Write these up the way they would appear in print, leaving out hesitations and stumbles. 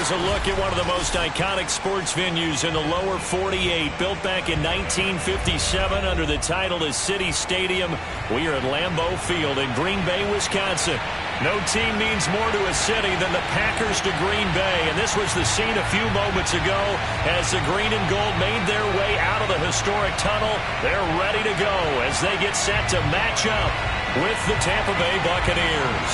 is a look at one of the most iconic sports venues in the lower 48. Built back in 1957 under the title of City Stadium. We are at Lambeau Field in Green Bay, Wisconsin. No team means more to a city than the Packers to Green Bay. And this was the scene a few moments ago as the green and gold made their way out of the historic tunnel. They're ready to go as they get set to match up with the Tampa Bay Buccaneers.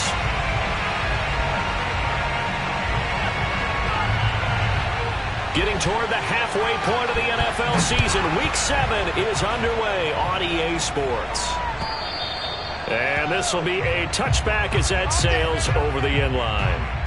Getting toward the halfway point of the NFL season. Week 7 is underway on EA Sports. And this will be a touchback as that sails over the end line.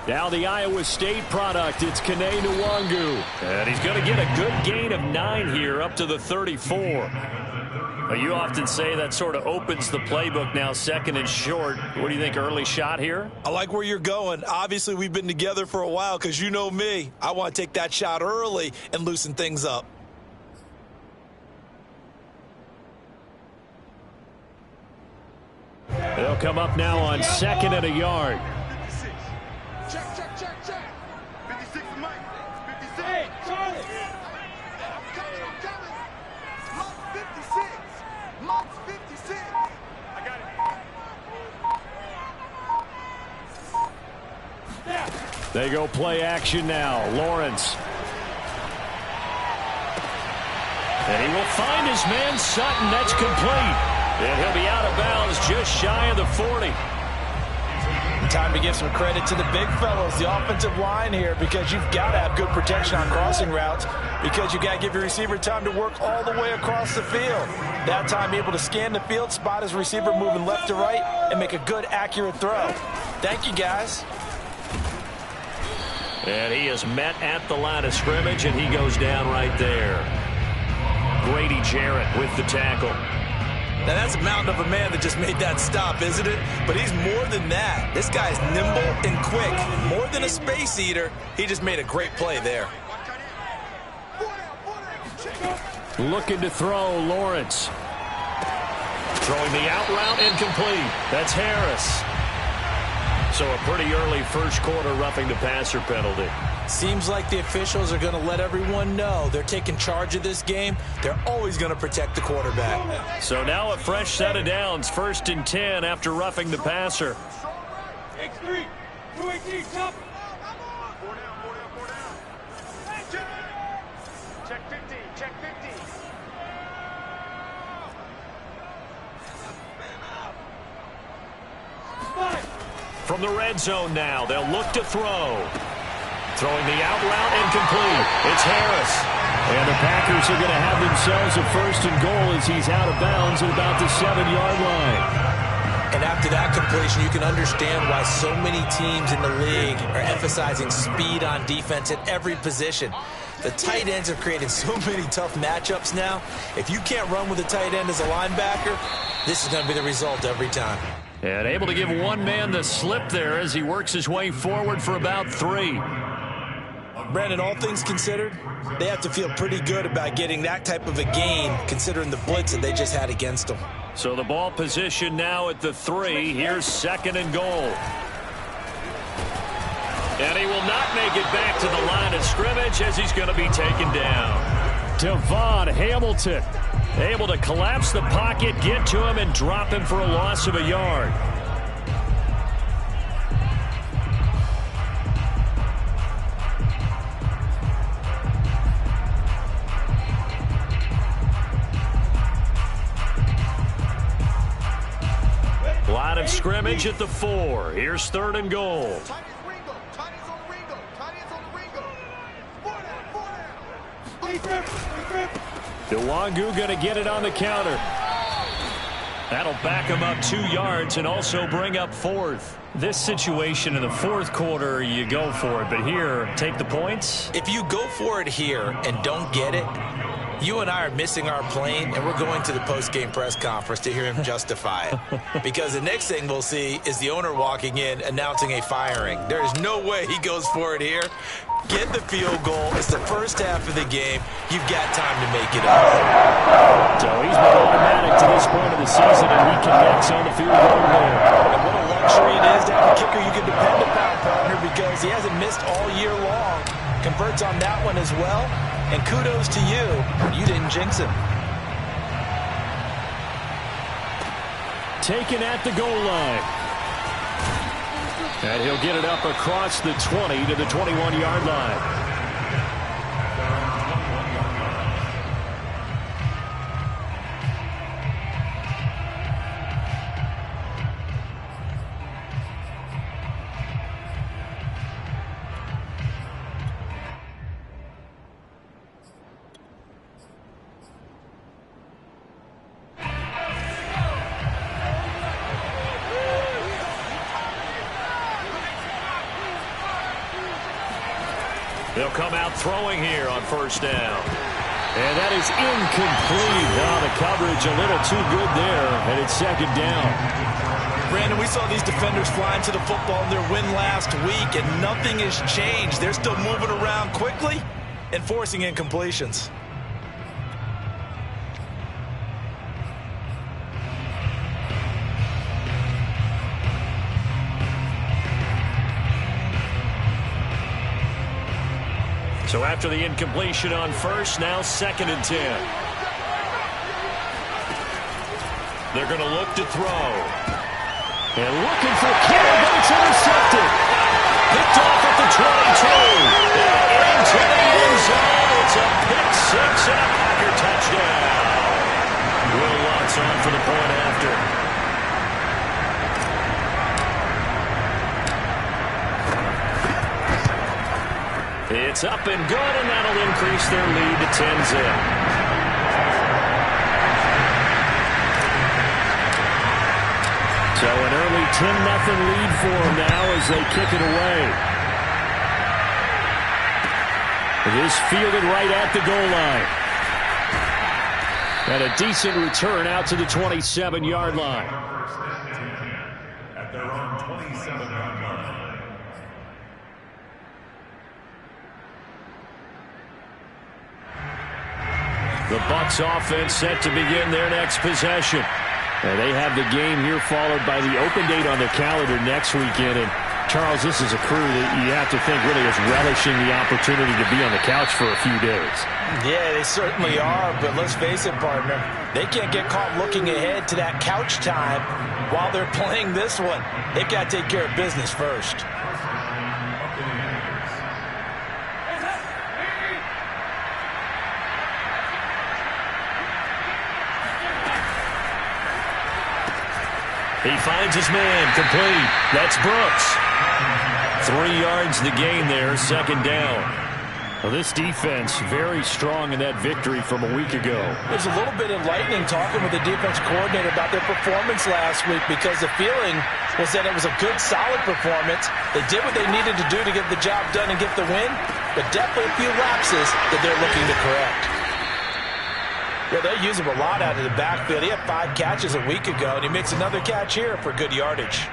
Now the Iowa State product, it's Kene Nwangu. And he's going to get a good gain of 9 here up to the 34. You often say that sort of opens the playbook now, second and short. What do you think, early shot here? I like where you're going. Obviously, we've been together for a while because you know me. I want to take that shot early and loosen things up. They'll come up now on 2nd and a yard. Check. 56 Mike. 56. Hey, Charlie. I'm coming. Mike's 56. I got it. They go play action now. Lawrence. And he will find his man Sutton. That's complete. And he'll be out of bounds just shy of the 40. Time to give some credit to the big fellows, the offensive line here, because you've got to have good protection on crossing routes, because you've got to give your receiver time to work all the way across the field. That time able to scan the field, spot his receiver moving left to right, and make a good, accurate throw. Thank you, guys. And he is met at the line of scrimmage, and he goes down right there. Grady Jarrett with the tackle. Now, that's a mountain of a man that just made that stop, isn't it? But he's more than that. This guy's nimble and quick. More than a space eater, he just made a great play there. Looking to throw, Lawrence. Throwing the out route, incomplete. That's Harris. So a pretty early first quarter roughing the passer penalty. Seems like the officials are going to let everyone know they're taking charge of this game. They're always going to protect the quarterback. So now a fresh set of downs, 1st and 10 after roughing the passer. X3, 218, top. Check 50. From the red zone now, they'll look to throw. Throwing the out route, incomplete. It's Harris. And the Packers are going to have themselves a 1st and goal as he's out of bounds at about the 7-yard line. And after that completion, you can understand why so many teams in the league are emphasizing speed on defense at every position. The tight ends have created so many tough matchups now. If you can't run with a tight end as a linebacker, this is going to be the result every time. And able to give one man the slip there as he works his way forward for about 3. Brandon, all things considered, they have to feel pretty good about getting that type of a gain considering the blitz that they just had against them. So the ball position now at the 3. Here's 2nd and goal. And he will not make it back to the line of scrimmage as he's going to be taken down. Devon Hamilton able to collapse the pocket, get to him, and drop him for a loss of a yard. Line of scrimmage at the 4. Here's 3rd and goal. Nwangu going to get it on the counter. That'll back them up 2 yards and also bring up 4th. This situation in the 4th quarter, you go for it. But here, take the points. If you go for it here and don't get it, you and I are missing our plane, and we're going to the post-game press conference to hear him justify it. Because the next thing we'll see is the owner walking in announcing a firing. There is no way he goes for it here. Get the field goal. It's the first half of the game. You've got time to make it up. So he's been automatic to this point of the season, and he connects on the field goal there. And what a luxury it is to have a kicker you can depend upon, partner, because he hasn't missed all year long. Converts on that one as well. And kudos to you. You didn't jinx him. Taken at the goal line. And he'll get it up across the 20 to the 21-yard line. They'll come out throwing here on first down. And that is incomplete. Now the coverage a little too good there, and it's second down. Brandon, we saw these defenders flying to the football in their win last week, and nothing has changed. They're still moving around quickly and forcing incompletions. So after the incompletion on first, now 2nd and 10. They're going to look to throw. And looking for Kittle, but it's intercepted. Picked off at the 22. And into the end zone. It's a pick six and a Packer touchdown. Will Lutz on for the point after. It's up and good, and that'll increase their lead to 10-zip. So an early 10-0 lead for them now as they kick it away. This fielded right at the goal line. And a decent return out to the 27-yard line. At their own 27-yard line. The Bucs offense set to begin their next possession. And they have the game here followed by the open date on their calendar next weekend. And Charles, this is a crew that you have to think really is relishing the opportunity to be on the couch for a few days. Yeah, they certainly are, but let's face it, partner. They can't get caught looking ahead to that couch time while they're playing this one. They've got to take care of business first. He finds his man, complete. That's Brooks. 3 yards the gain there, second down. Well, this defense very strong in that victory from a week ago. There's a little bit enlightening talking with the defense coordinator about their performance last week because the feeling was that it was a good, solid performance. They did what they needed to do to get the job done and get the win, but definitely a few lapses that they're looking to correct. Yeah, they use him a lot out of the backfield. He had 5 catches a week ago, and he makes another catch here for good yardage.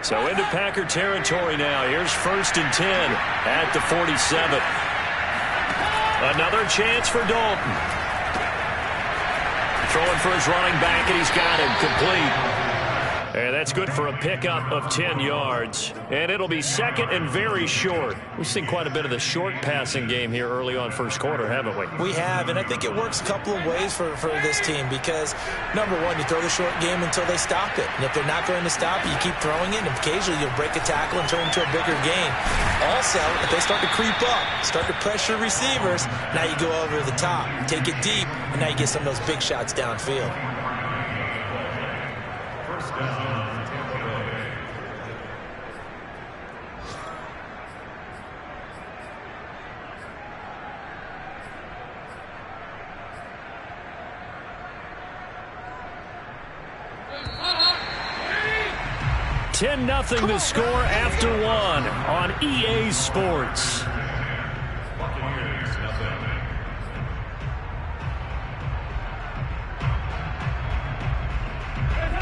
So into Packer territory now. Here's 1st and 10 at the 47. Another chance for Dalton. Throwing for his running back, and he's got him complete. And that's good for a pickup of 10 yards. And it'll be second and very short. We've seen quite a bit of the short passing game here early on first quarter, haven't we? We have, and I think it works a couple of ways for this team because, number one, you throw the short game until they stop it. And if they're not going to stop it, you keep throwing it, and occasionally you'll break a tackle and turn it into a bigger gain. Also, if they start to creep up, start to pressure receivers, now you go over the top, take it deep, and now you get some of those big shots downfield. 10-0 the score after one on EA Sports.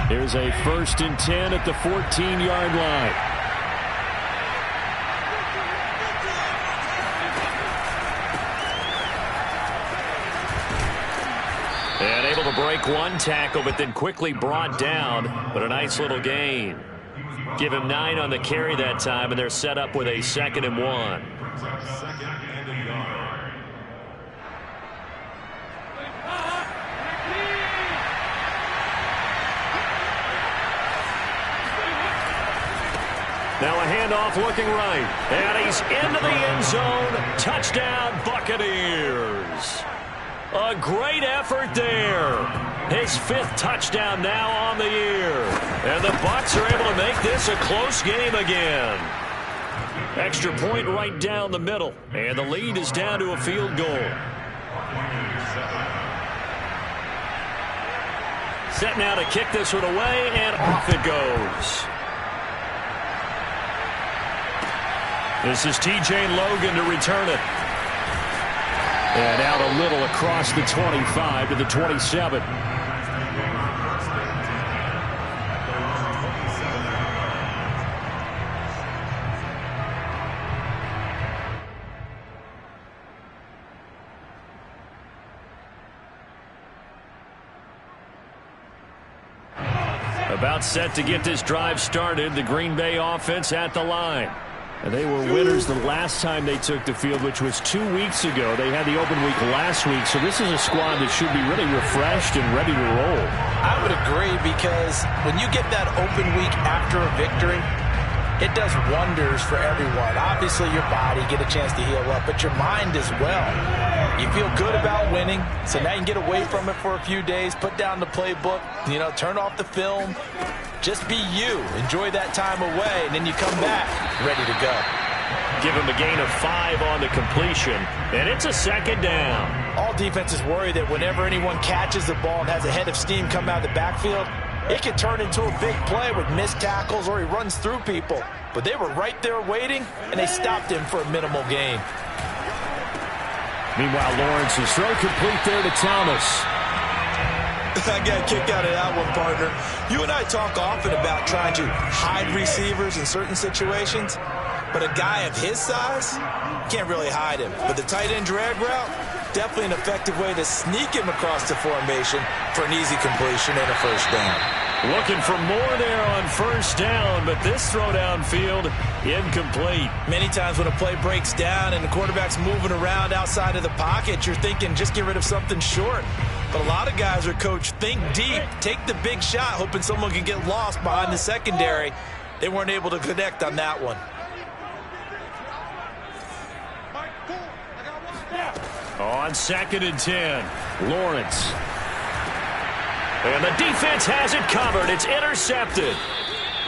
Here's a 1st and 10 at the 14-yard line. And able to break one tackle, but then quickly brought down. But a nice little gain. Give him 9 on the carry that time, and they're set up with a 2nd and 1. Now a handoff looking right. And he's into the end zone. Touchdown, Buccaneers. A great effort there. His 5th touchdown now on the year. And the Bucs are able to make this a close game again. Extra point right down the middle. And the lead is down to a field goal. Set now to kick this one away, and off it goes. This is T.J. Logan to return it. And out a little across the 25 to the 27. About set to get this drive started, the Green Bay offense at the line. And they were winners the last time they took the field, which was 2 weeks ago. They had the open week last week, so this is a squad that should be really refreshed and ready to roll. I would agree, because when you get that open week after a victory, it does wonders for everyone. Obviously, your body, get a chance to heal up, but your mind as well. You feel good about winning, so now you can get away from it for a few days, put down the playbook, turn off the film. Just be you. Enjoy that time away, and then you come back ready to go. Give him a gain of 5 on the completion, and it's a 2nd down. All defenses worry that whenever anyone catches the ball and has a head of steam come out of the backfield, it can turn into a big play with missed tackles or he runs through people. But they were right there waiting, and they stopped him for a minimal gain. Meanwhile, Lawrence's throw complete there to Thomas. I got a kick out of that one, partner. You and I talk often about trying to hide receivers in certain situations, but a guy of his size can't really hide him. But the tight end drag route, definitely an effective way to sneak him across the formation for an easy completion and a 1st down. Looking for more there on 1st down, but this throw downfield incomplete. Many times when a play breaks down and the quarterback's moving around outside of the pocket, you're thinking just get rid of something short. But a lot of guys are coached, think deep, take the big shot, hoping someone can get lost behind the secondary. They weren't able to connect on that one. On 2nd and 10, Lawrence. And the defense has it covered. It's intercepted.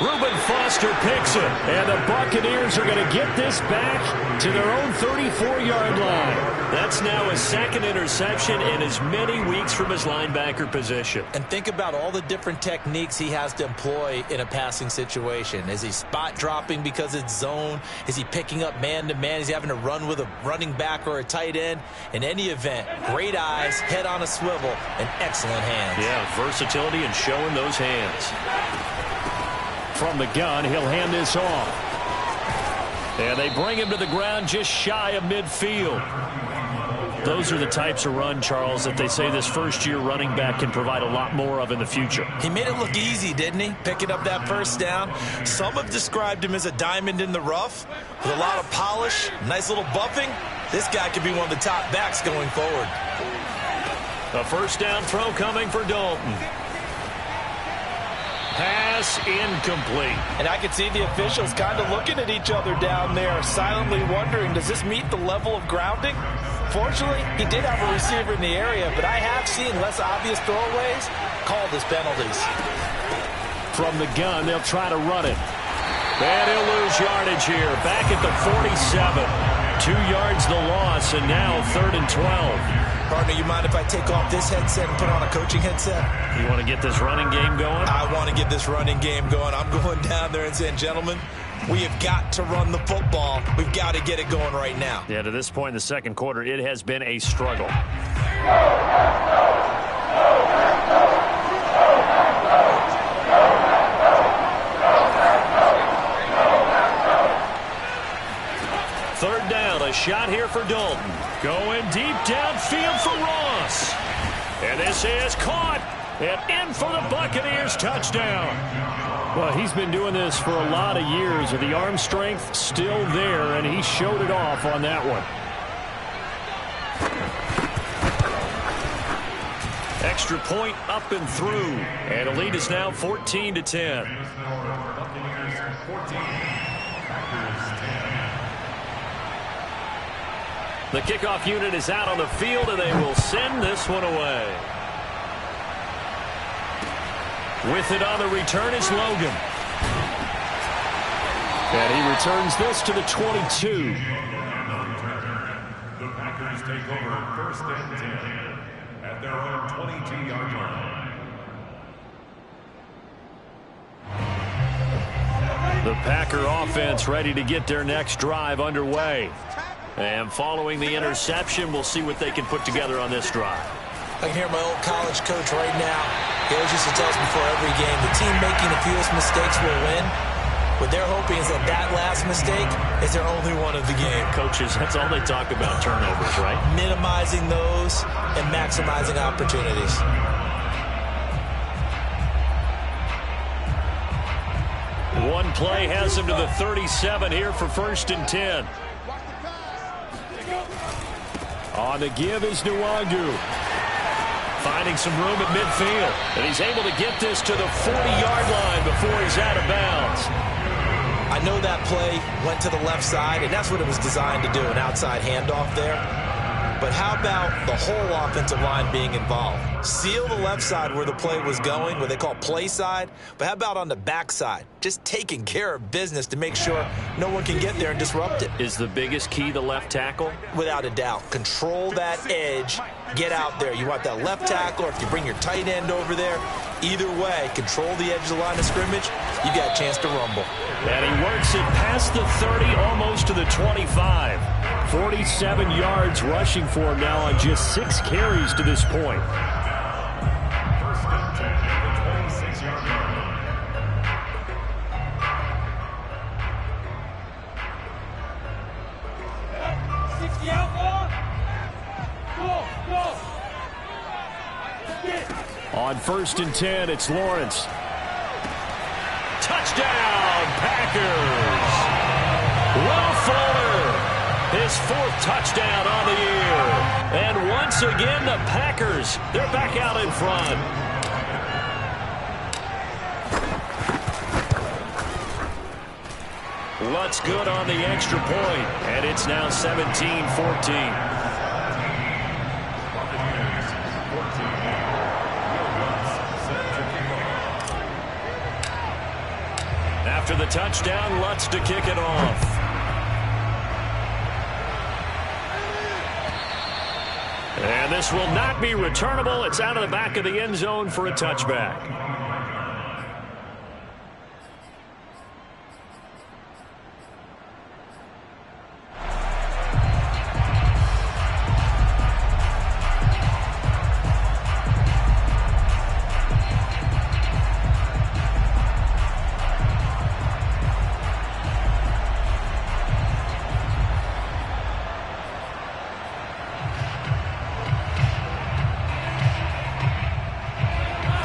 Reuben Foster picks it. And the Buccaneers are going to get this back to their own 34-yard line. That's now his 2nd interception in as many weeks from his linebacker position. And think about all the different techniques he has to employ in a passing situation. Is he spot dropping because it's zone? Is he picking up man-to-man? Is he having to run with a running back or a tight end? In any event, great eyes, head on a swivel, and excellent hands. Yeah, versatility and showing those hands. From the gun, he'll hand this off. And they bring him to the ground just shy of midfield. Those are the types of run, Charles, that they say this first-year running back can provide a lot more of in the future. He made it look easy, didn't he? Picking up that 1st down. Some have described him as a diamond in the rough with a lot of polish, nice little buffing. This guy could be one of the top backs going forward. A 1st down throw coming for Dalton. Pass incomplete. And I could see the officials kind of looking at each other down there, silently wondering, does this meet the level of grounding? Fortunately, he did have a receiver in the area, but I have seen less obvious throwaways called as penalties. From the gun, they'll try to run it. And he'll lose yardage here. Back at the 47. 2 yards the loss, and now 3rd and 12. Partner, you mind if I take off this headset and put on a coaching headset? You want to get this running game going? I want to get this running game going. I'm going down there and saying, gentlemen, we have got to run the football. We've got to get it going right now. Yeah, to this point in the second quarter, it has been a struggle. Third down, a shot here for Dalton. Going deep downfield for Ross. And this is caught. And in for the Buccaneers touchdown. Well, he's been doing this for a lot of years. The arm strength still there, and he showed it off on that one. Extra point up and through. And the lead is now 14-10. The kickoff unit is out on the field, and they will send this one away. With it on the return is Logan. And he returns this to the 22. The Packers take over first and 10 at their own 22-yard line. The Packer offense ready to get their next drive underway. And following the interception, we'll see what they can put together on this drive. I can hear my old college coach right now. He always used to tell us before every game, the team making the fewest mistakes will win. What they're hoping is that that last mistake is their only one of the game. Coaches, that's all they talk about, turnovers, right? Minimizing those and maximizing opportunities. One play has him to the 37 here for first and 10. On the give is Nwangu. Finding some room at midfield. And he's able to get this to the 40-yard line before he's out of bounds. I know that play went to the left side, and that's what it was designed to do, an outside handoff there. But how about the whole offensive line being involved? Seal the left side where the play was going, what they call play side. But how about on the back side? Just taking care of business to make sure no one can get there and disrupt it. Is the biggest key the left tackle? Without a doubt. Control that edge. Get out there. You want that left tackle, or if you bring your tight end over there, either way, control the edge of the line of scrimmage, you got a chance to rumble. And he works it past the 30, almost to the 25. 47 yards rushing for him now on just 6 carries to this point. First and 10 at the 26-yard line. On first and 10, it's Lawrence. Touchdown, Packers! Will Fuller, his 4th touchdown on the year. And once again, the Packers, they're back out in front. Lutz good on the extra point, and it's now 17-14. After the touchdown, Lutz to kick it off. And this will not be returnable. It's out of the back of the end zone for a touchback.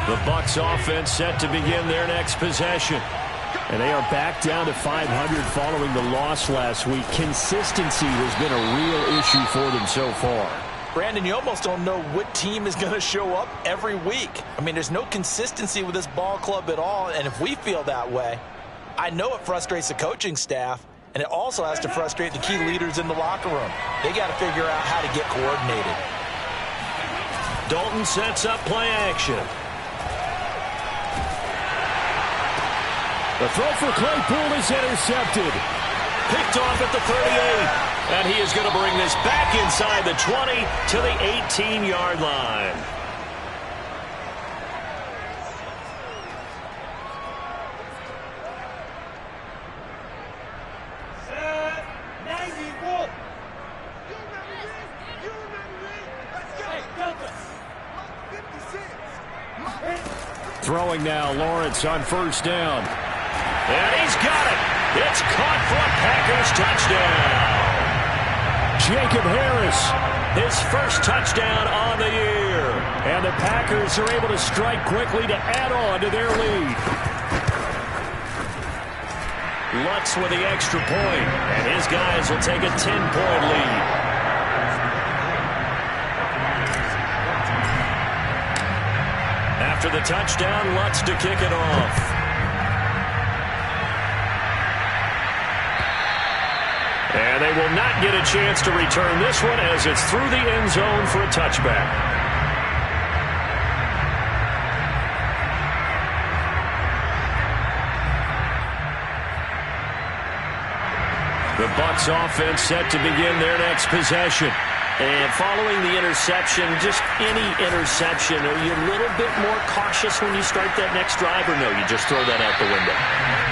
The Bucs offense set to begin their next possession. And they are back down to 500 following the loss last week. Consistency has been a real issue for them so far. Brandon, you almost don't know what team is going to show up every week. I mean, there's no consistency with this ball club at all. And if we feel that way, I know it frustrates the coaching staff. And it also has to frustrate the key leaders in the locker room. They got to figure out how to get coordinated. Dalton sets up play action. The throw for Claypool is intercepted. Picked off at the 38. And he is going to bring this back inside the 20 to the 18-yard line. Throwing now, Lawrence on first down. And he's got it. It's caught for a Packers touchdown. Jacob Harris, his first touchdown on the year. And the Packers are able to strike quickly to add on to their lead. Lutz with the extra point, and his guys will take a 10-point lead. After the touchdown, Lutz to kick it off. And they will not get a chance to return this one as it's through the end zone for a touchback. The Bucs offense set to begin their next possession. And following the interception, just any interception, are you a little bit more cautious when you start that next drive, or no, you just throw that out the window?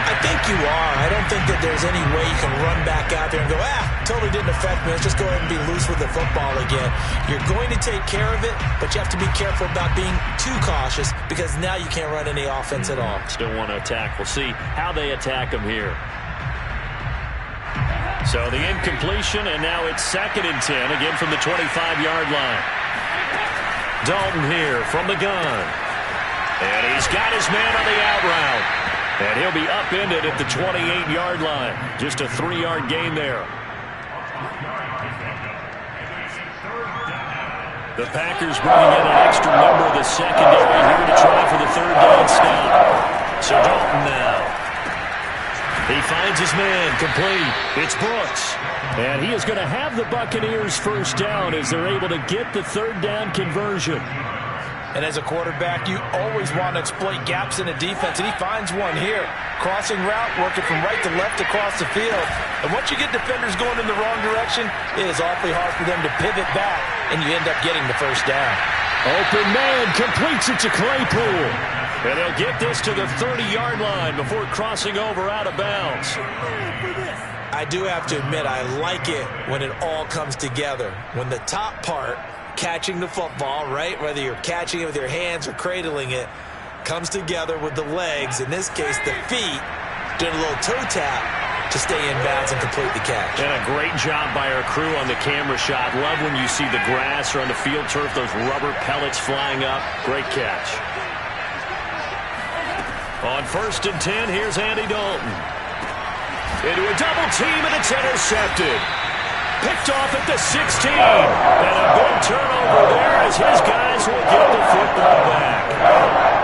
I think you are. I don't think that there's any way you can run back out there and go, totally didn't affect me. Let's just go ahead and be loose with the football again. You're going to take care of it, but you have to be careful about being too cautious because now you can't run any offense at all. Still want to attack. We'll see how they attack them here. So the incompletion, and now it's 2nd and 10, again from the 25-yard line. Dalton here from the gun. And he's got his man on the out route. And he'll be upended at the 28-yard line. Just a 3-yard gain there. The Packers bringing in an extra member of the secondary here to try for the 3rd down stop. So Dalton now. He finds his man complete. It's Brooks. And he is going to have the Buccaneers first down as they're able to get the 3rd down conversion. And as a quarterback, you always want to exploit gaps in a defense, and he finds one here. Crossing route, working from right to left across the field. And once you get defenders going in the wrong direction, it is awfully hard for them to pivot back, and you end up getting the first down. Open man completes it to Claypool. And they'll get this to the 30-yard line before crossing over out of bounds. I do have to admit, I like it when it all comes together. When the top part, catching the football, right, whether you're catching it with your hands or cradling it, comes together with the legs, in this case the feet, doing a little toe tap to stay in bounds and complete the catch. And a great job by our crew on the camera shot. Love when you see the grass or on the field turf, those rubber pellets flying up. Great catch. On 1st and 10, here's Andy Dalton. Into a double team, and it's intercepted. Picked off at the 16. And a big turnover there as his guys will get the football back.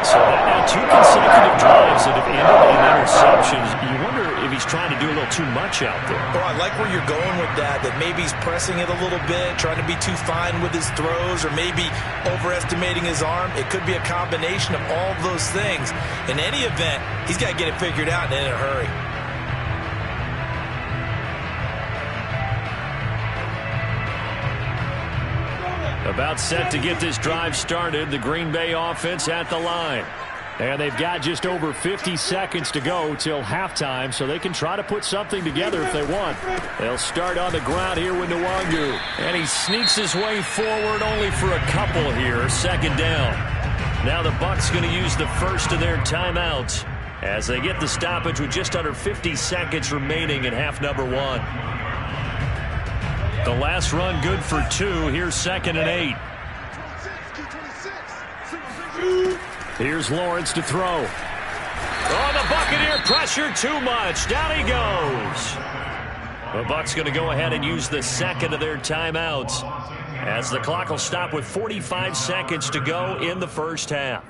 So now 2 consecutive drives that have ended in interceptions. You wonder if he's trying to do a little too much out there. Oh, I like where you're going with that maybe he's pressing it a little bit, trying to be too fine with his throws, or maybe overestimating his arm. It could be a combination of all of those things. In any event, he's got to get it figured out and in a hurry. About set to get this drive started, the Green Bay offense at the line. And they've got just over 50 seconds to go till halftime, so they can try to put something together if they want. They'll start on the ground here with Nwangu. And he sneaks his way forward only for a couple here, 2nd down. Now the Bucs going to use the first of their timeouts as they get the stoppage with just under 50 seconds remaining in half number 1. The last run good for 2. Here's 2nd and 8. Here's Lawrence to throw. Oh, the Buccaneer pressure too much. Down he goes. The Bucs going to go ahead and use the 2nd of their timeouts as the clock will stop with 45 seconds to go in the first half.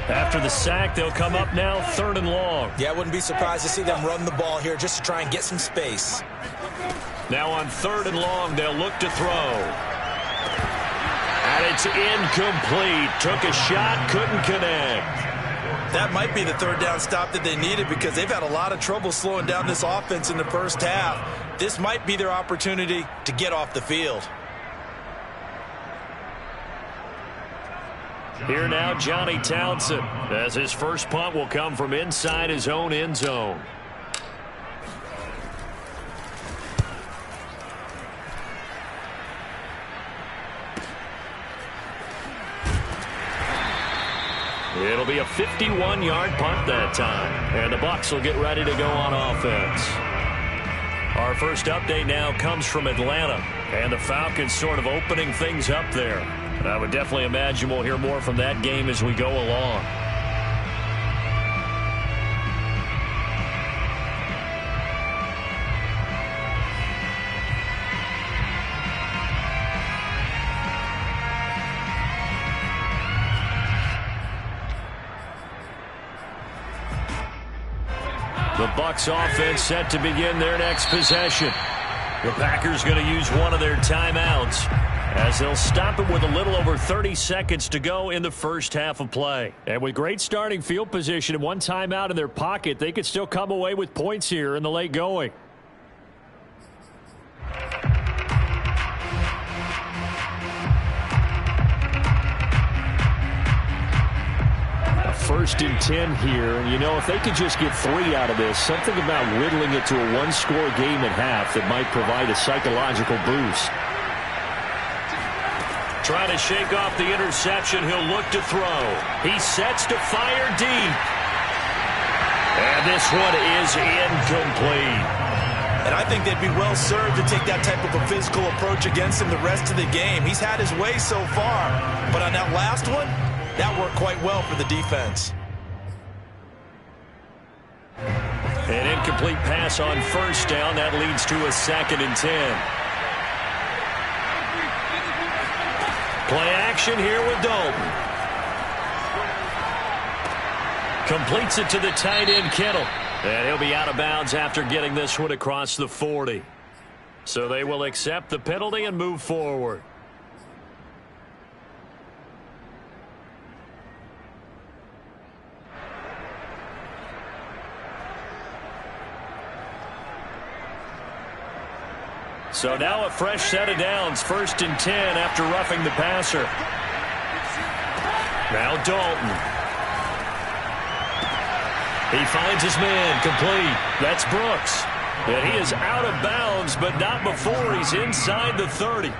After the sack, they'll come up now 3rd and long. Yeah, I wouldn't be surprised to see them run the ball here just to try and get some space. Now on 3rd and long, they'll look to throw. And it's incomplete. Took a shot, couldn't connect. That might be the third down stop that they needed because they've had a lot of trouble slowing down this offense in the first half. This might be their opportunity to get off the field. Here now, Johnny Townsend, as his first punt will come from inside his own end zone. It'll be a 51-yard punt that time, and the Bucs will get ready to go on offense. Our first update now comes from Atlanta, and the Falcons sort of opening things up there. And I would definitely imagine we'll hear more from that game as we go along. The Bucs offense set to begin their next possession. The Packers going to use one of their timeouts as they'll stop it with a little over 30 seconds to go in the first half of play. And with great starting field position and one timeout in their pocket, they could still come away with points here in the late going. First and 10 here, and you know, if they could just get 3 out of this, something about whittling it to a one-score game at half that might provide a psychological boost. Trying to shake off the interception, he'll look to throw. He sets to fire deep. And this one is incomplete. And I think they'd be well served to take that type of a physical approach against him the rest of the game. He's had his way so far, but on that last one, that worked quite well for the defense. An incomplete pass on first down. That leads to a 2nd and 10. Play action here with Dalton. Completes it to the tight end, Kittle. And he'll be out of bounds after getting this one across the 40. So they will accept the penalty and move forward. So now a fresh set of downs, 1st and 10 after roughing the passer. Now Dalton. He finds his man, complete. That's Brooks. And he is out of bounds, but not before he's inside the 30.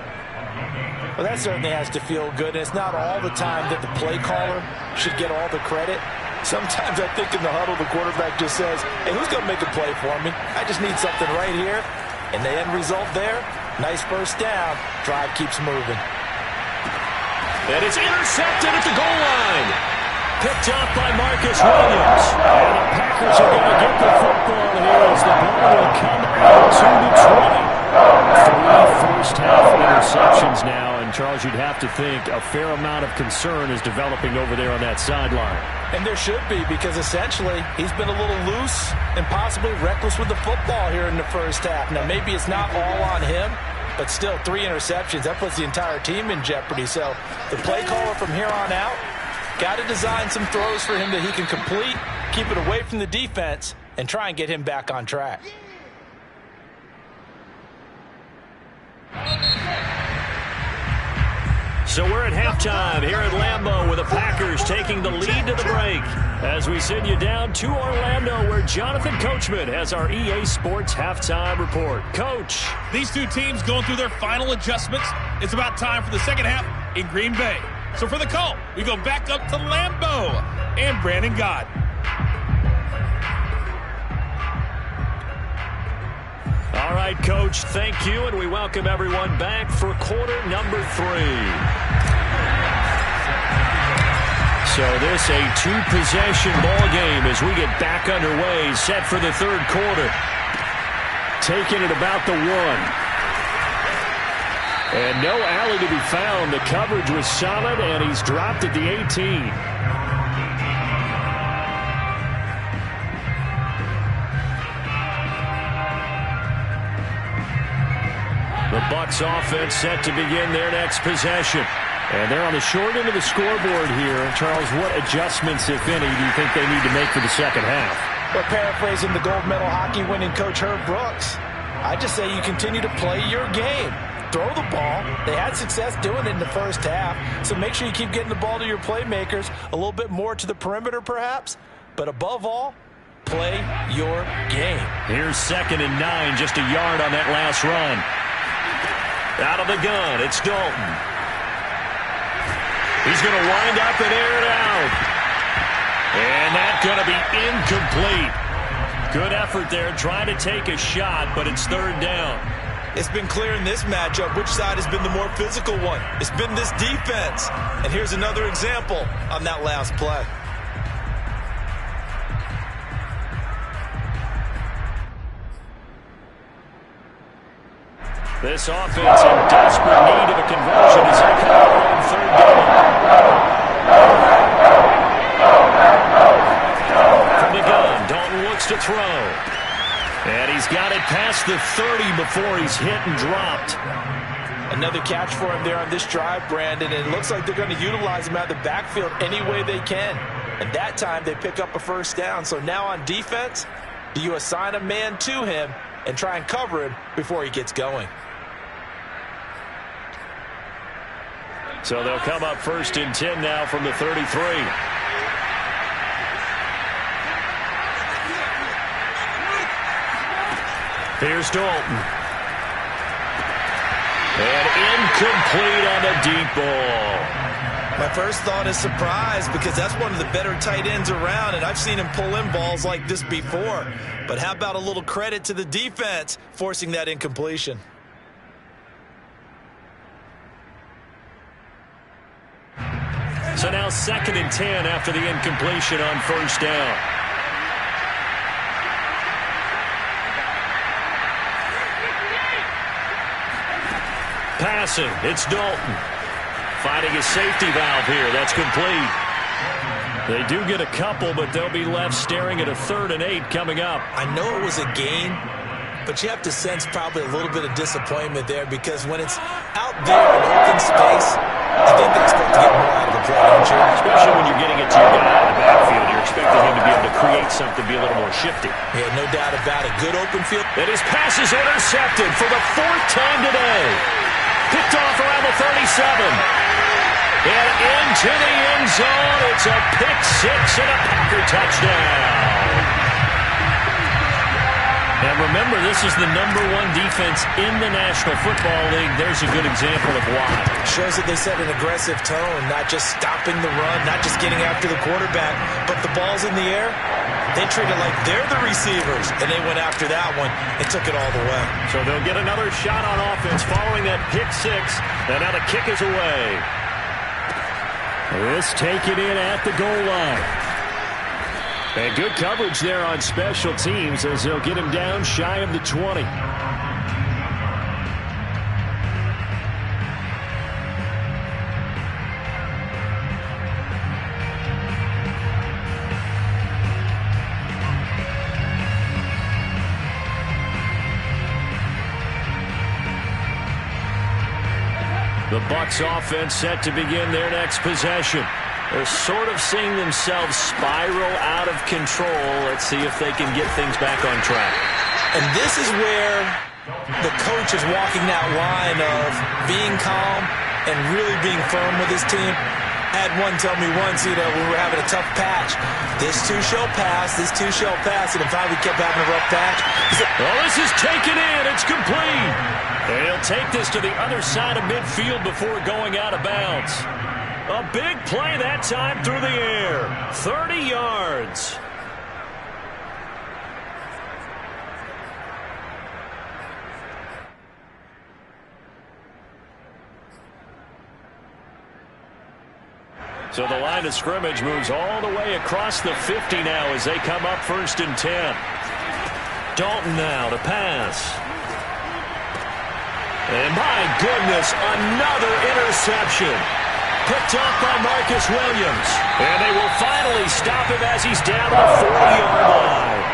Well, that certainly has to feel good. And it's not all the time that the play caller should get all the credit. Sometimes I think in the huddle, the quarterback just says, hey, who's going to make a play for me? I just need something right here. And the end result there, nice first down. Drive keeps moving. And it's intercepted at the goal line. Picked up by Marcus Williams. And the Packers are going to get the football here as the ball will come out to the 20. 3 first-half interceptions now. And, Charles, you'd have to think a fair amount of concern is developing over there on that sideline. And there should be, because essentially he's been a little loose and possibly reckless with the football here in the first half. Now, maybe it's not all on him, but still 3 interceptions. That puts the entire team in jeopardy. So the play caller from here on out got to design some throws for him that he can complete, keep it away from the defense, and try and get him back on track. So we're at halftime here at Lambeau with the Packers taking the lead to the break as we send you down to Orlando where Jonathan Coachman has our EA Sports halftime report. Coach. These two teams going through their final adjustments. It's about time for the second half in Green Bay. So for the call, we go back up to Lambeau and Brandon Gott. All right, Coach, thank you, and we welcome everyone back for quarter number 3. So this a 2-possession ball game as we get back underway, set for the 3rd quarter. Taking it about the 1. And no alley to be found. The coverage was solid, and he's dropped at the 18. The Bucs offense set to begin their next possession. And they're on the short end of the scoreboard here. Charles, what adjustments, if any, do you think they need to make for the second half? Well, paraphrasing the gold medal hockey winning coach Herb Brooks, I just say you continue to play your game. Throw the ball. They had success doing it in the first half, so make sure you keep getting the ball to your playmakers, a little bit more to the perimeter perhaps, but above all, play your game. Here's 2nd and 9, just a yard on that last run. Out of the gun, it's Dalton. He's going to wind up and air it out. And that's going to be incomplete. Good effort there, trying to take a shot, but it's 3rd down. It's been clear in this matchup which side has been the more physical one. It's been this defense. And here's another example on that last play. This offense in desperate need of a conversion as they come out on 3rd down. From the gun, Dalton looks to throw. And he's got it past the 30 before he's hit and dropped. Another catch for him there on this drive, Brandon, and it looks like they're going to utilize him out of the backfield any way they can. And that time they pick up a 1st down. So now on defense, do you assign a man to him and try and cover him before he gets going? So they'll come up 1st and 10 now from the 33. Here's Dalton. And incomplete on the deep ball. My first thought is surprise because that's one of the better tight ends around, and I've seen him pull in balls like this before. But how about a little credit to the defense forcing that incompletion? So now 2nd and 10 after the incompletion on 1st down. Passing, it's Dalton. Finding a safety valve here. That's complete. They do get a couple, but they'll be left staring at a 3rd and 8 coming up. I know it was a gain, but you have to sense probably a little bit of disappointment there because when it's out there in open space, I think they expect to get more out of the play, don't you? Especially when you're getting it to your guy in the backfield. You're expecting him to be able to create something, be a little more shifty. Yeah, no doubt about it. Good open field. And his pass is intercepted for the 4th time today. Picked off around the 37. And into the end zone. It's a pick 6 and a Packer touchdown. And remember, this is the #1 defense in the National Football League. There's a good example of why. Shows that they set an aggressive tone, not just stopping the run, not just getting after the quarterback, but the ball's in the air. They treat it like they're the receivers, and they went after that one and took it all the way. So they'll get another shot on offense following that pick 6, and now the kick is away. This taken in at the goal line. And good coverage there on special teams as they'll get him down shy of the 20. The Bucs offense set to begin their next possession. They're sort of seeing themselves spiral out of control. Let's see if they can get things back on track. And this is where the coach is walking that line of being calm and really being firm with his team. I had one tell me once, we were having a tough patch. This too shall pass, this too shall pass. And finally we kept having a rough patch. He said, oh, this is taken in. It's complete. And he'll take this to the other side of midfield before going out of bounds. A big play that time through the air. 30 yards. So the line of scrimmage moves all the way across the 50 now as they come up 1st and 10. Dalton now to pass. And my goodness, another interception. Picked up by Marcus Williams. And they will finally stop him as he's down the 40-yard line.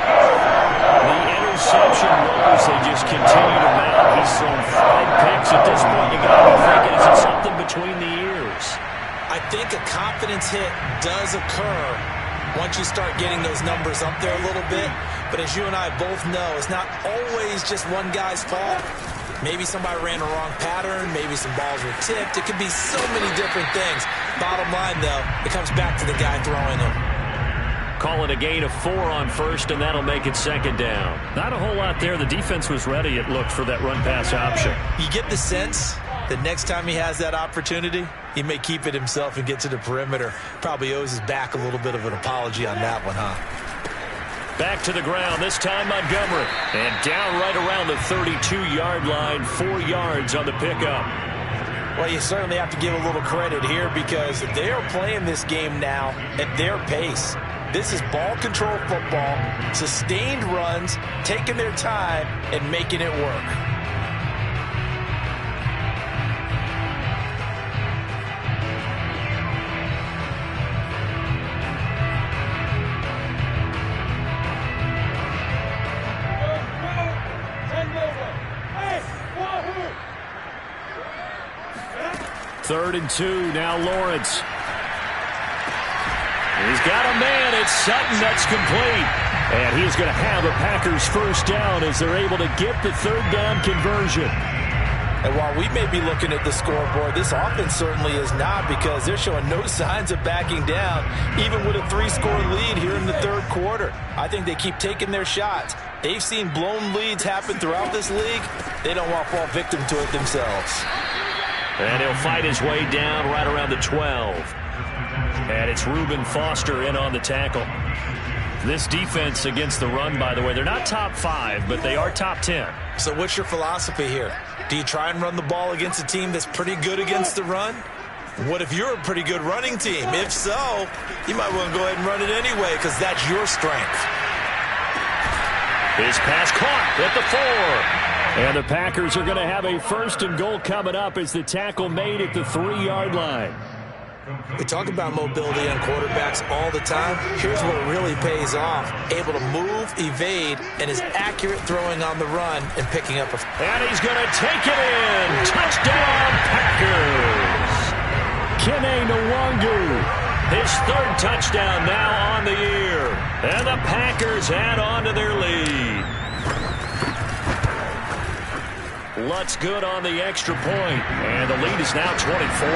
The interception woes, they just continue to mount. He's thrown 5 picks at this point. You got to be thinking, is it something between the ears? think a confidence hit does occur once you start getting those numbers up there a little bit. But as you and I both know, it's not always just one guy's fault. Maybe somebody ran a wrong pattern. Maybe some balls were tipped. It could be so many different things. Bottom line, though, it comes back to the guy throwing them. Calling a gain of 4 on first, and that'll make it second down. Not a whole lot there. The defense was ready, it looked, for that run-pass option. You get the sense that next time he has that opportunity, he may keep it himself and get to the perimeter. Probably owes his back a little bit of an apology on that one, huh? Back to the ground, this time Montgomery. And down right around the 32-yard line, 4 yards on the pickup. Well, you certainly have to give a little credit here because they are playing this game now at their pace. This is ball control football, sustained runs, taking their time and making it work. Third and 2, now Lawrence. He's got a man. It's Sutton. That's complete. And he's going to have a Packers first down as they're able to get the third down conversion. And while we may be looking at the scoreboard, this offense certainly is not because they're showing no signs of backing down, even with a 3-score lead here in the third quarter. I think they keep taking their shots. They've seen blown leads happen throughout this league. They don't want to fall victim to it themselves. And he'll fight his way down right around the 12. And it's Reuben Foster in on the tackle. This defense against the run, by the way, they're not top 5, but they are top 10. So what's your philosophy here? Do you try and run the ball against a team that's pretty good against the run? What if you're a pretty good running team? If so, you might want to go ahead and run it anyway because that's your strength. His pass caught at the 4. And the Packers are going to have a first and goal coming up as the tackle made at the 3-yard line. We talk about mobility on quarterbacks all the time. Here's what really pays off. Able to move, evade, and is accurate throwing on the run and picking up a... And he's going to take it in. Touchdown, Packers. Kene Nwangu. His third touchdown now on the year. And the Packers add on to their lead. Lutz good on the extra point. And the lead is now 24.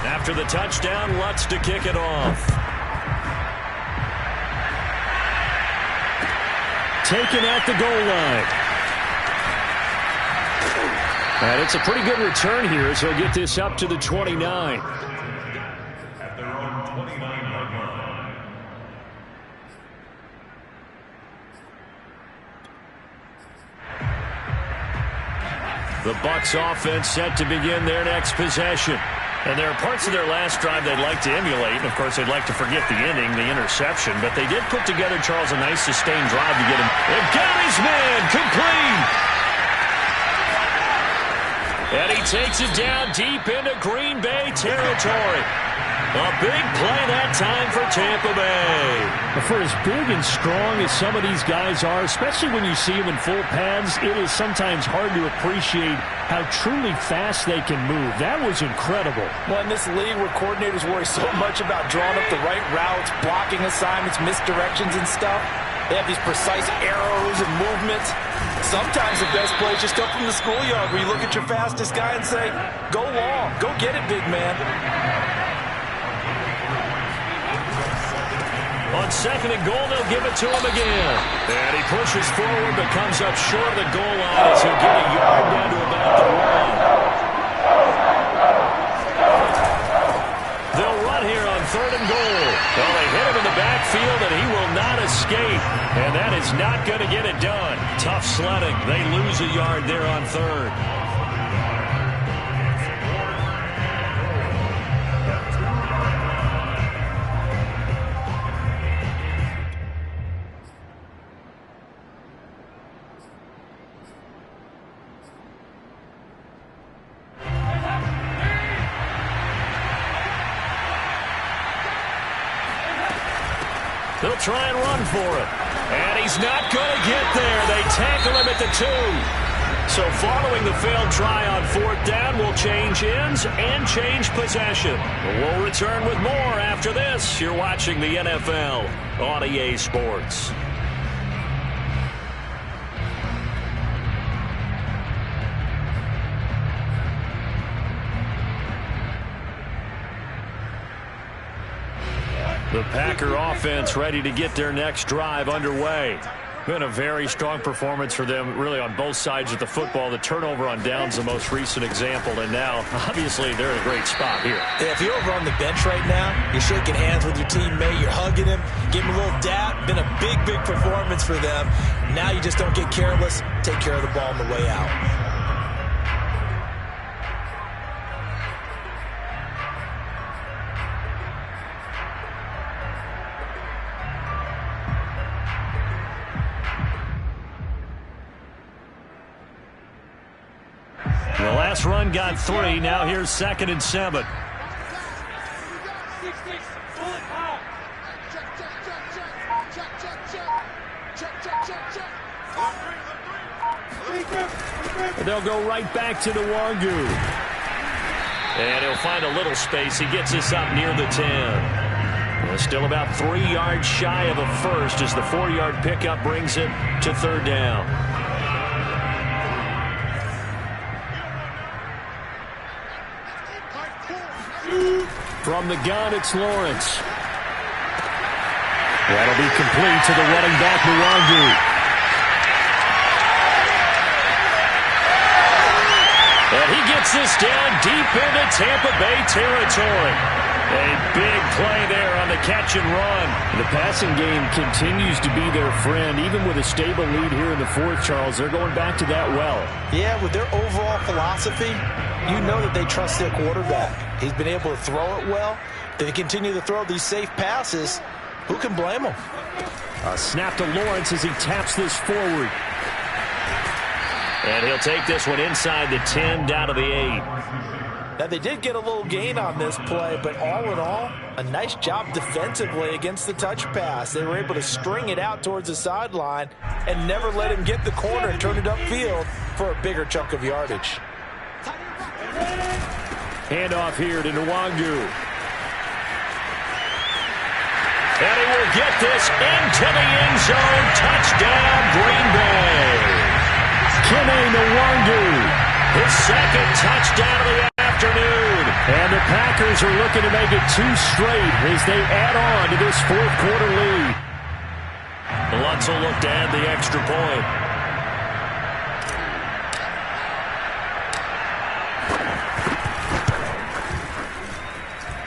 After the touchdown, Lutz to kick it off. Taken at the goal line. And it's a pretty good return here, so he'll get this up to the 29. At their own 29-yard line. The Bucs offense set to begin their next possession. And there are parts of their last drive they'd like to emulate. And, of course, they'd like to forget the inning, the interception. But they did put together, Charles, a nice sustained drive to get him. And got his man complete. And he takes it down deep into Green Bay territory. A big play that time for Tampa Bay. For as big and strong as some of these guys are, especially when you see them in full pads, it is sometimes hard to appreciate how truly fast they can move. That was incredible. Well, in this league where coordinators worry so much about drawing up the right routes, blocking assignments, misdirections and stuff, they have these precise arrows and movements. Sometimes the best plays just come from the schoolyard where you look at your fastest guy and say, go long, go get it, big man. On second and goal, they'll give it to him again. And he pushes forward but comes up short of the goal line as he'll get a yard down to about the 1. They'll run here on third and goal. Well, they hit him in the backfield, and he will not escape. And that is not going to get it done. Tough sledding. They lose a yard there on third. They'll try and run for it. And he's not going to get there. They tackle him at the 2. So following the failed try on 4th down, we'll change ends and change possession. We'll return with more after this. You're watching the NFL on EA Sports. The Packer offense ready to get their next drive underway. Been a very strong performance for them, really, on both sides of the football. The turnover on downs, the most recent example, and now, obviously, they're in a great spot here. Yeah, if you're over on the bench right now, you're shaking hands with your teammate, you're hugging him, giving him a little dap. Been a big, big performance for them. Now you just don't get careless. Take care of the ball on the way out. The last run got 3. Now here's 2nd and 7. They'll go right back to the Wangu. And he'll find a little space. He gets us up near the 10. Still about 3 yards shy of a first as the 4-yard pickup brings it to 3rd down. From the gun, it's Lawrence. That'll be complete to the running back, Mwangu. And he gets this down deep into Tampa Bay territory. A big play there on the catch and run. The passing game continues to be their friend. Even with a stable lead here in the 4th, Charles, they're going back to that well. Yeah, with their overall philosophy, you know that they trust their quarterback. He's been able to throw it well. They continue to throw these safe passes. Who can blame them? A snap to Lawrence as he taps this forward. And he'll take this one inside the 10, down to the 8. Now, they did get a little gain on this play, but all in all, a nice job defensively against the touch pass. They were able to string it out towards the sideline and never let him get the corner and turn it upfield for a bigger chunk of yardage. Handoff here to Nwangu. And he will get this into the end zone. Touchdown, Green Bay. Kene Nwangu, his 2nd touchdown of the afternoon. And the Packers are looking to make it 2 straight as they add on to this 4th quarter lead. Lutz will look to add the extra point.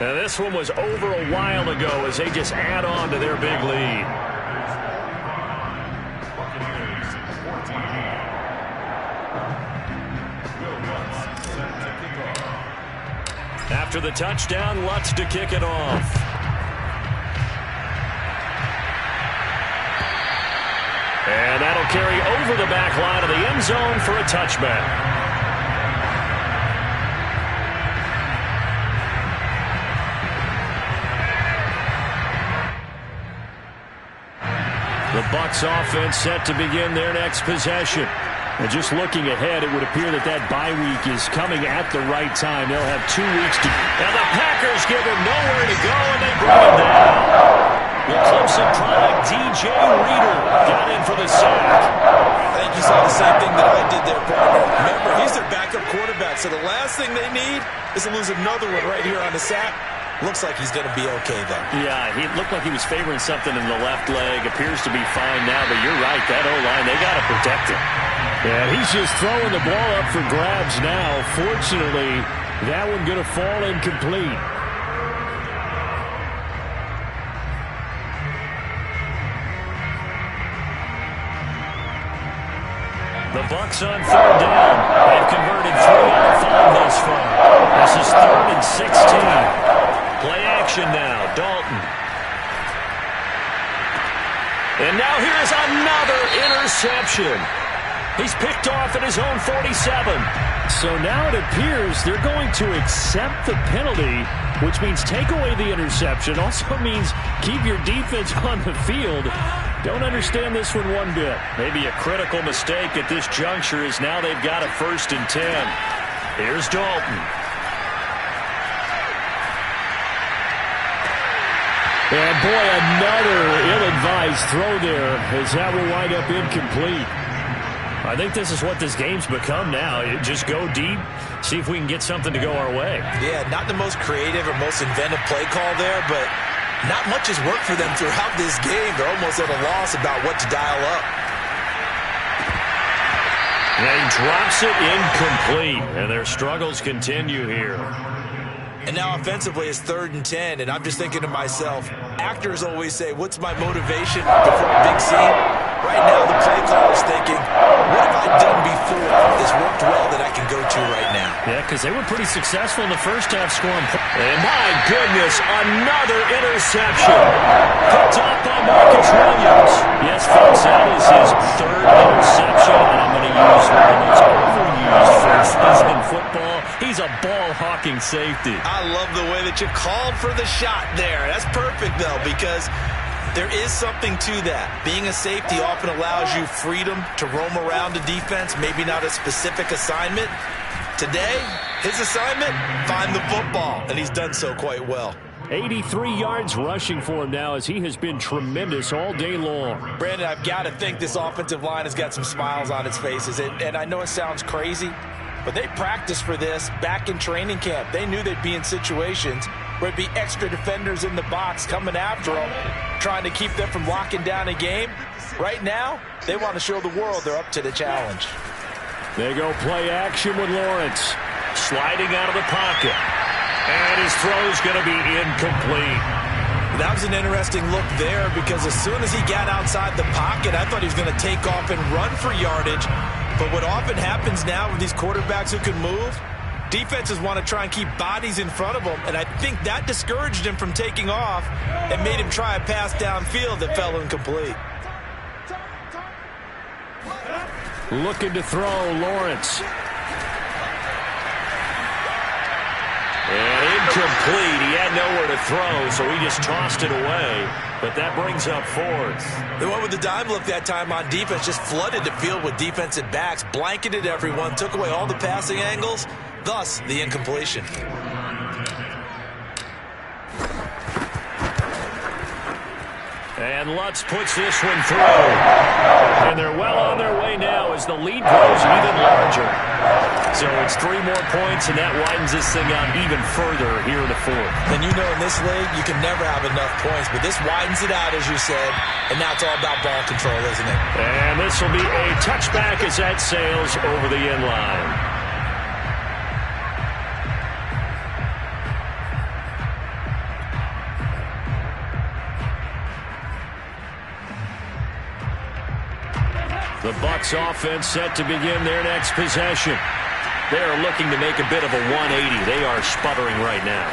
Now, this one was over a while ago as they just add on to their big lead. After the touchdown, Lutz to kick it off. And that'll carry over the back line of the end zone for a touchback. The Bucs offense set to begin their next possession. And just looking ahead, it would appear that bye week is coming at the right time. They'll have 2 weeks to... And the Packers give him nowhere to go, and they bring him down. The Clemson product, DJ Reader, got in for the sack. I think you saw the same thing that I did there, partner. Remember, he's their backup quarterback, so the last thing they need is to lose another one right here on the sack. Looks like he's going to be okay, though. Yeah, he looked like he was favoring something in the left leg. Appears to be fine now, but you're right. That O-line, they got to protect him. Yeah, he's just throwing the ball up for grabs now. Fortunately, that one going to fall incomplete. The Bucs on 3rd down. They've converted 3 out of 5 thus far. This is 3rd and 16. Play action now, Dalton. And now here's another interception. He's picked off at his own 47. So now it appears they're going to accept the penalty, which means take away the interception. Also means keep your defense on the field. Don't understand this one bit. Maybe a critical mistake at this juncture is now they've got a 1st and 10. Here's Dalton. And boy, another ill-advised throw there as that will wind up incomplete. I think this is what this game's become now. Just go deep, see if we can get something to go our way. Yeah, not the most creative or most inventive play call there, but not much has worked for them throughout this game. They're almost at a loss about what to dial up. And he drops it incomplete, and their struggles continue here. And now offensively it's 3rd and 10, and I'm just thinking to myself, actors always say, what's my motivation before a big scene? Right now the play caller's thinking, what have I done before that's worked well that I can go to right now? Yeah, because they were pretty successful in the first half scoring. And my goodness, another interception. Picked off by Marcus Williams. Yes, folks, that is his 3rd interception, and I'm going to use one of those overused phrases in football. He's a ball-hawking safety. I love the way that you called for the shot there. That's perfect, though, because there is something to that. Being a safety often allows you freedom to roam around the defense, maybe not a specific assignment. Today, his assignment, find the football, and he's done so quite well. 83 yards rushing for him now as he has been tremendous all day long. Brandon, I've got to think this offensive line has got some smiles on its faces, and I know it sounds crazy, but they practiced for this back in training camp. They knew they'd be in situations where there'd be extra defenders in the box coming after them, trying to keep them from locking down a game. Right now, they want to show the world they're up to the challenge. They go play action with Lawrence. Sliding out of the pocket. And his throw's going to be incomplete. That was an interesting look there because as soon as he got outside the pocket, I thought he was going to take off and run for yardage. But what often happens now with these quarterbacks who can move, defenses want to try and keep bodies in front of them, and I think that discouraged him from taking off and made him try a pass downfield that fell incomplete. Looking to throw, Lawrence. And incomplete. He had nowhere to throw, so he just tossed it away. But that brings up 4th. They went with the dime look that time on defense, just flooded the field with defensive backs, blanketed everyone, took away all the passing angles, thus the incompletion. And Lutz puts this one through. And they're well on their way now as the lead grows even larger. So it's 3 more points, and that widens this thing out even further here in the 4th. And you know in this league, you can never have enough points, but this widens it out, as you said, and now it's all about ball control, isn't it? And this will be a touchback as that sails over the end line. The Bucs offense set to begin their next possession. They are looking to make a bit of a 180. They are sputtering right now.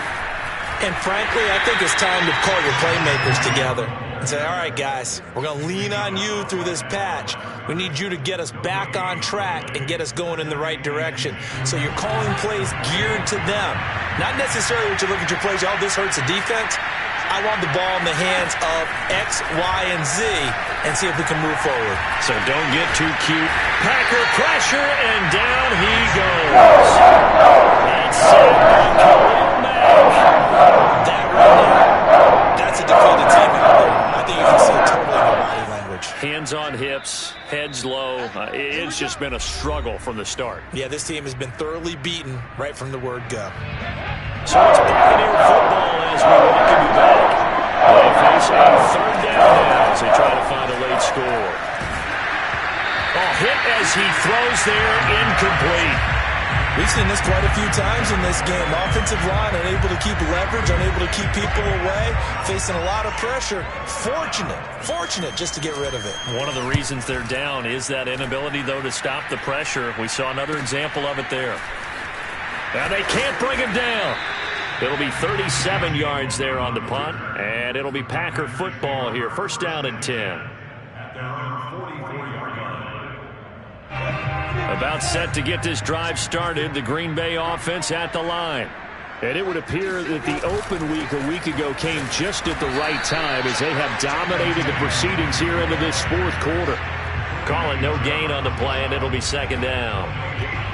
And frankly, I think it's time to call your playmakers together and say, all right, guys, we're going to lean on you through this patch. We need you to get us back on track and get us going in the right direction. So you're calling plays geared to them. Not necessarily what you look at your plays, oh, this hurts the defense. I want the ball in the hands of X, Y, and Z and see if we can move forward. So don't get too cute. Packer pressure, and down he goes. That's it by Khalil Mack. That right now, that's a defeated team out there. I think you can see it totally in the body language. Hands on hips, heads low. It's just been a struggle from the start. Yeah, this team has been thoroughly beaten right from the word go. So it's Buccaneer football as we welcome you back. They face a 3rd down now as they try to find a late score. Hit as he throws there, incomplete. We've seen this quite a few times in this game. Offensive line unable to keep leverage, unable to keep people away, facing a lot of pressure. Fortunate just to get rid of it. One of the reasons they're down is that inability, though, to stop the pressure. We saw another example of it there. Now they can't bring him down. It'll be 37 yards there on the punt, and it'll be Packer football here. 1st down and 10. At their own 44-yard line. About set to get this drive started. The Green Bay offense at the line. And it would appear that the open week a week ago came just at the right time as they have dominated the proceedings here into this fourth quarter. Call it no gain on the play, and it'll be second down.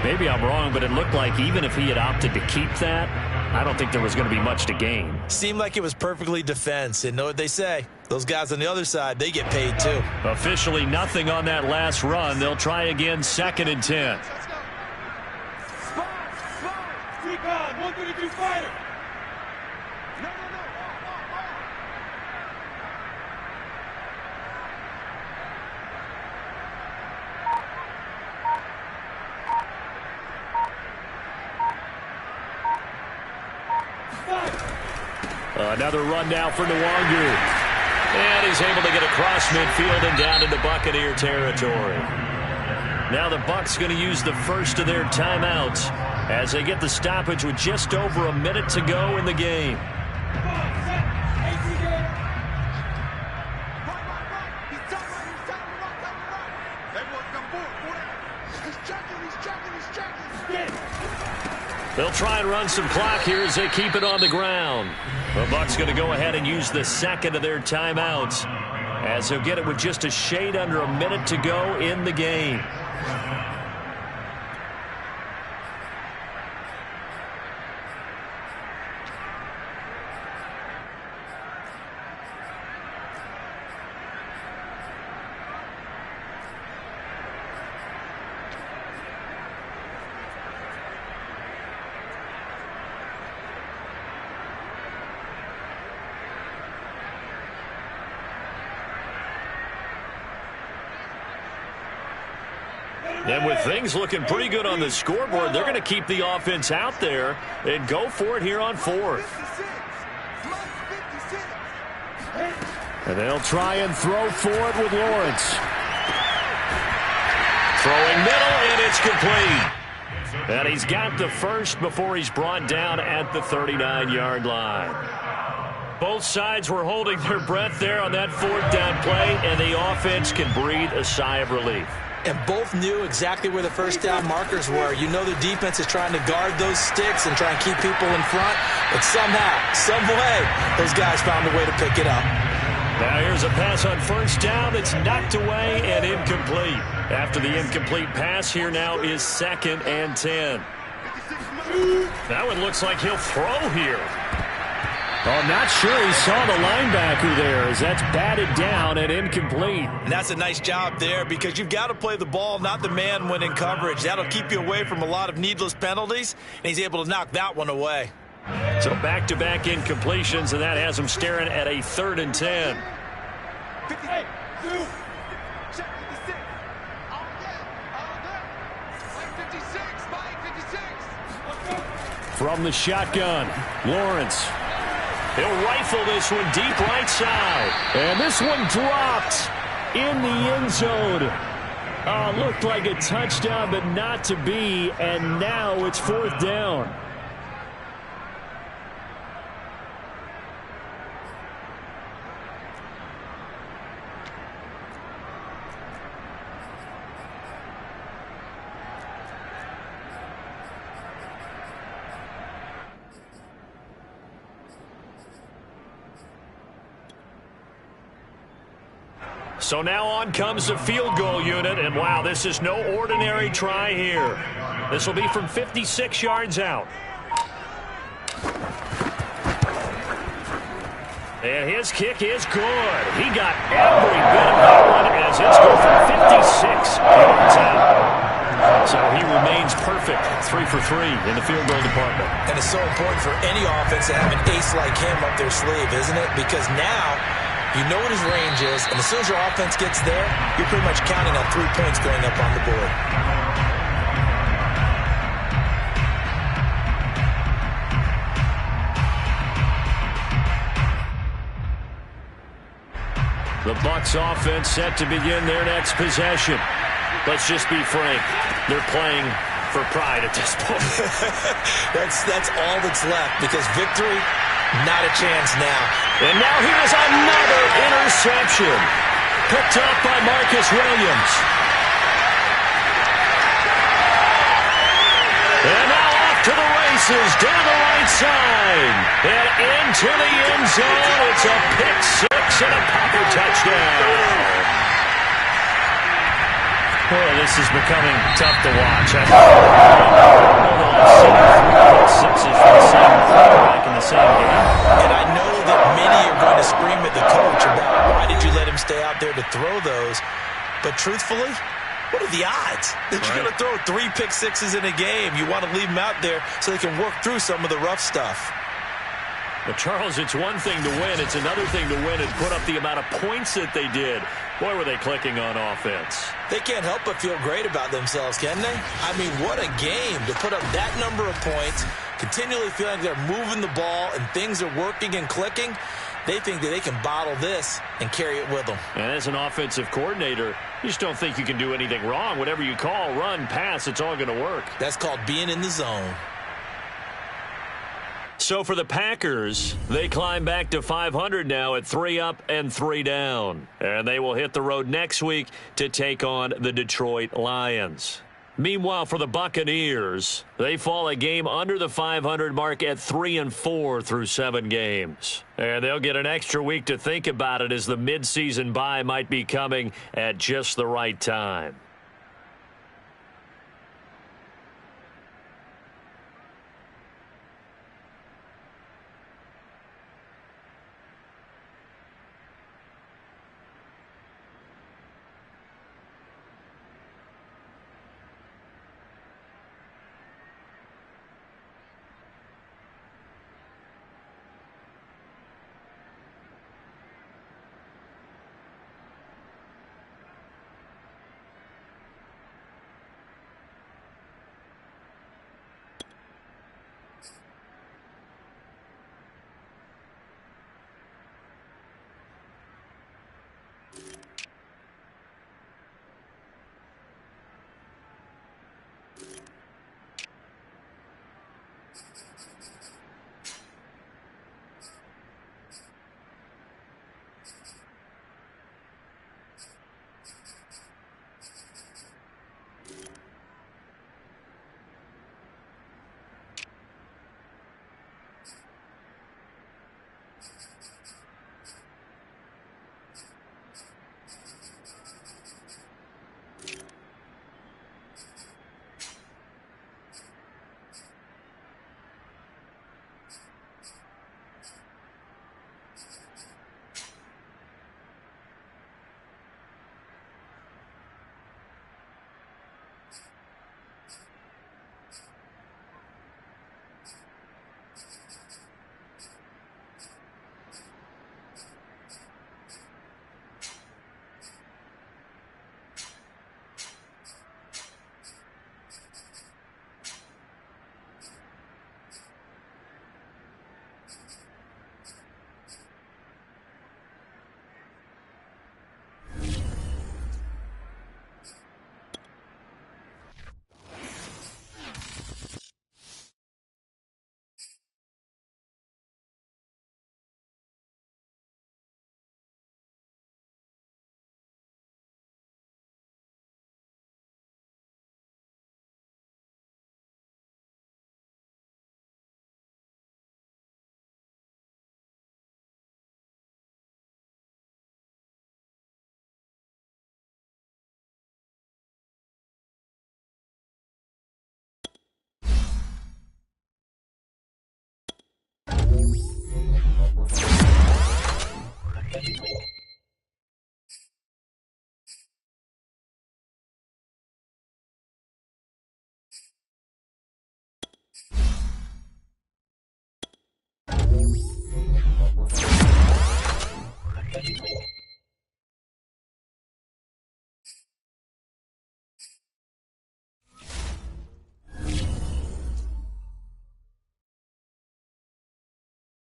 Maybe I'm wrong, but it looked like even if he had opted to keep that, I don't think there was going to be much to gain. Seemed like it was perfectly defense. And know what they say? Those guys on the other side, they get paid too. Officially nothing on that last run. They'll try again, 2nd and 10. Recon, 132 fighter. No. Another run now for Nwangu. And he's able to get across midfield and down into Buccaneer territory. Now the Bucs going to use the first of their timeouts as they get the stoppage with just over a minute to go in the game. They'll try and run some clock here as they keep it on the ground. The Bucs going to go ahead and use the second of their timeouts as they'll get it with just a shade under a minute to go in the game. And with things looking pretty good on the scoreboard, they're going to keep the offense out there and go for it here on 4th. And they'll try and throw for it with Lawrence. Throwing middle, and it's complete. And he's got the first before he's brought down at the 39-yard line. Both sides were holding their breath there on that 4th down play, and the offense can breathe a sigh of relief. And both knew exactly where the first down markers were. You know the defense is trying to guard those sticks and try and keep people in front. But somehow, some way, those guys found a way to pick it up. Now here's a pass on first down. It's knocked away and incomplete. After the incomplete pass, here now is 2nd and 10. That one looks like he'll throw here. Oh, not sure he saw the linebacker there as that's batted down and incomplete. And that's a nice job there because you've got to play the ball, not the man when in coverage. That'll keep you away from a lot of needless penalties, and he's able to knock that one away. So back-to-back incompletions, and that has him staring at a 3rd and 10. From the shotgun, Lawrence. He'll rifle this one deep right side. And this one dropped in the end zone. Looked like a touchdown, but not to be. And now it's 4th down. So now on comes the field goal unit, and wow, this is no ordinary try here. This will be from 56 yards out. And his kick is good. He got every bit of that one as it's go from 56 yards out. So he remains perfect, 3 for 3 in the field goal department. And it's so important for any offense to have an ace like him up their sleeve, isn't it? Because now you know what his range is, and as soon as your offense gets there, you're pretty much counting on 3 points going up on the board. The Bucs offense set to begin their next possession. Let's just be frank. They're playing for pride at this point. That's all that's left because victory, not a chance now. And now here's another interception. Picked up by Marcus Williams. And now off to the bounces down the right side and into the end zone. It's a pick six and a Packer touchdown. Boy, this is becoming tough to watch. I know I've seen 3 pick sixes from the same quarterback in the same game. And I know that many are going to scream at the coach about why did you let him stay out there to throw those. But truthfully, what are the odds that you're going to throw 3 pick sixes in a game? You want to leave them out there so they can work through some of the rough stuff. But, Charles, it's one thing to win. It's another thing to win and put up the amount of points that they did. Boy, were they clicking on offense. They can't help but feel great about themselves, can they? I mean, what a game to put up that number of points, continually feeling like they're moving the ball and things are working and clicking. They think that they can bottle this and carry it with them. And as an offensive coordinator, you just don't think you can do anything wrong. Whatever you call, run, pass, it's all going to work. That's called being in the zone. So for the Packers, they climb back to 500 now at 3 up and 3 down. And they will hit the road next week to take on the Detroit Lions. Meanwhile, for the Buccaneers, they fall a game under the 500 mark at 3-4 through 7 games. And they'll get an extra week to think about it as the midseason bye might be coming at just the right time.